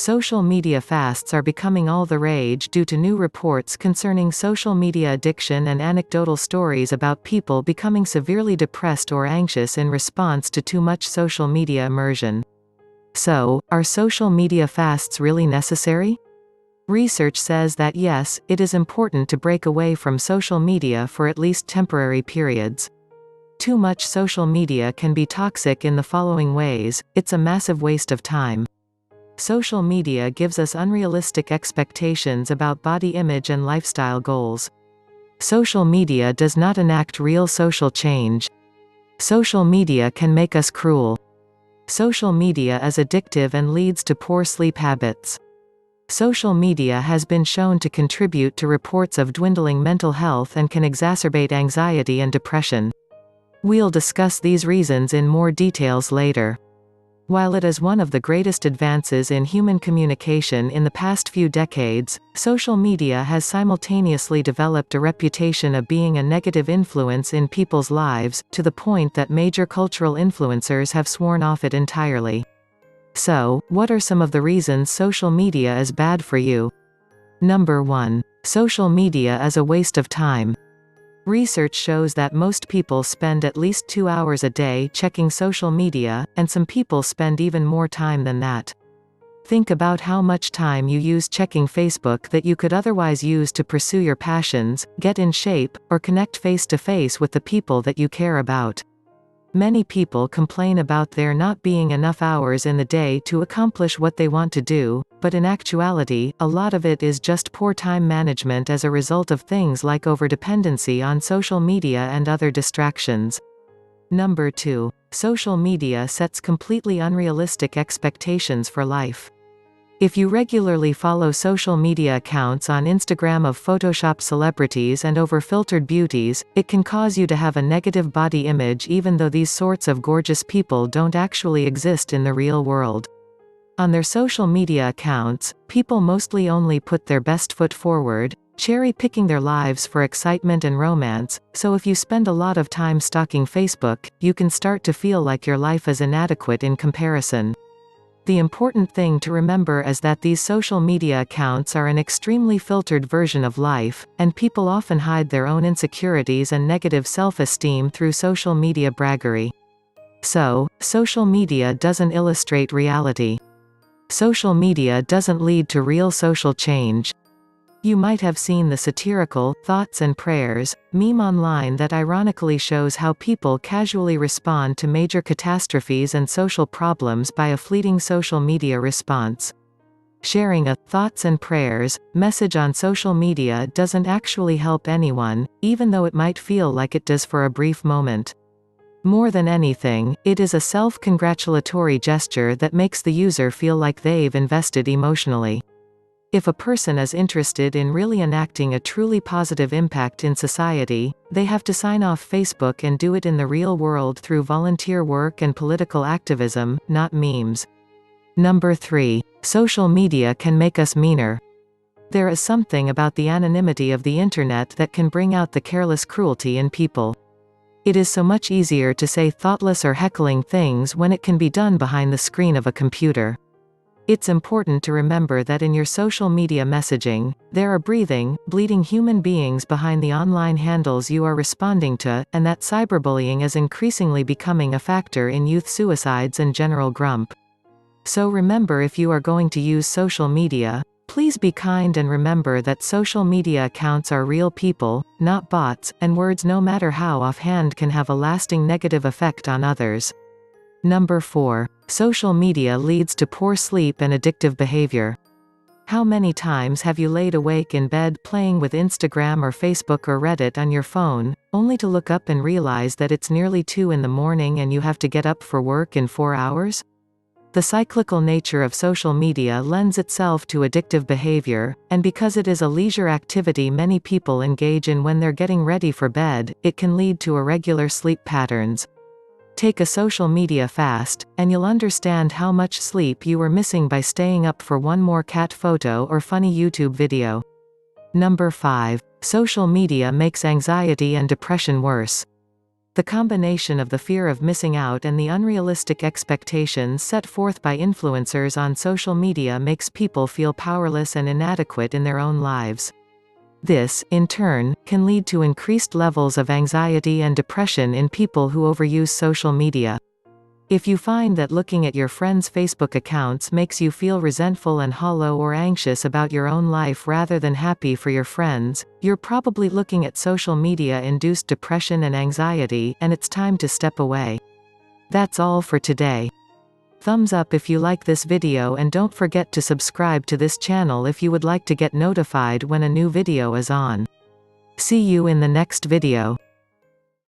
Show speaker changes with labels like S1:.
S1: Social media fasts are becoming all the rage due to new reports concerning social media addiction and anecdotal stories about people becoming severely depressed or anxious in response to too much social media immersion. So, are social media fasts really necessary? Research says that yes, it is important to break away from social media for at least temporary periods. Too much social media can be toxic in the following ways: it's a massive waste of time. Social media gives us unrealistic expectations about body image and lifestyle goals. Social media does not enact real social change. Social media can make us cruel. Social media is addictive and leads to poor sleep habits. Social media has been shown to contribute to reports of dwindling mental health and can exacerbate anxiety and depression. We'll discuss these reasons in more details later. While it is one of the greatest advances in human communication in the past few decades, social media has simultaneously developed a reputation of being a negative influence in people's lives, to the point that major cultural influencers have sworn off it entirely. So, what are some of the reasons social media is bad for you? Number 1. Social media is a waste of time. Research shows that most people spend at least 2 hours a day checking social media, and some people spend even more time than that. Think about how much time you use checking Facebook that you could otherwise use to pursue your passions, get in shape, or connect face-to-face with the people that you care about. Many people complain about there not being enough hours in the day to accomplish what they want to do, but in actuality, a lot of it is just poor time management as a result of things like overdependency on social media and other distractions. Number 2. Social media sets completely unrealistic expectations for life. If you regularly follow social media accounts on Instagram of Photoshop celebrities and over-filtered beauties, it can cause you to have a negative body image even though these sorts of gorgeous people don't actually exist in the real world. On their social media accounts, people mostly only put their best foot forward, cherry-picking their lives for excitement and romance, so if you spend a lot of time stalking Facebook, you can start to feel like your life is inadequate in comparison. The important thing to remember is that these social media accounts are an extremely filtered version of life, and people often hide their own insecurities and negative self-esteem through social media braggery. So, social media doesn't illustrate reality. Social media doesn't lead to real social change. You might have seen the satirical "thoughts and prayers" meme online that ironically shows how people casually respond to major catastrophes and social problems by a fleeting social media response. Sharing a "thoughts and prayers" message on social media doesn't actually help anyone, even though it might feel like it does for a brief moment. More than anything, it is a self-congratulatory gesture that makes the user feel like they've invested emotionally. If a person is interested in really enacting a truly positive impact in society, they have to sign off Facebook and do it in the real world through volunteer work and political activism, not memes. Number 3. Social media can make us meaner. There is something about the anonymity of the internet that can bring out the careless cruelty in people. It is so much easier to say thoughtless or heckling things when it can be done behind the screen of a computer. It's important to remember that in your social media messaging, there are breathing, bleeding human beings behind the online handles you are responding to, and that cyberbullying is increasingly becoming a factor in youth suicides and general grump. So remember, if you are going to use social media, please be kind and remember that social media accounts are real people, not bots, and words, no matter how offhand, can have a lasting negative effect on others. Number 4. Social media leads to poor sleep and addictive behavior. How many times have you laid awake in bed playing with Instagram or Facebook or Reddit on your phone, only to look up and realize that it's nearly 2 in the morning and you have to get up for work in 4 hours? The cyclical nature of social media lends itself to addictive behavior, and because it is a leisure activity many people engage in when they're getting ready for bed, it can lead to irregular sleep patterns. Take a social media fast, and you'll understand how much sleep you were missing by staying up for one more cat photo or funny YouTube video. Number 5. Social media makes anxiety and depression worse. The combination of the fear of missing out and the unrealistic expectations set forth by influencers on social media makes people feel powerless and inadequate in their own lives. This, in turn, can lead to increased levels of anxiety and depression in people who overuse social media. If you find that looking at your friends' Facebook accounts makes you feel resentful and hollow or anxious about your own life rather than happy for your friends, you're probably looking at social media-induced depression and anxiety, and it's time to step away. That's all for today. Thumbs up if you like this video, and don't forget to subscribe to this channel if you would like to get notified when a new video is on. See you in the next video.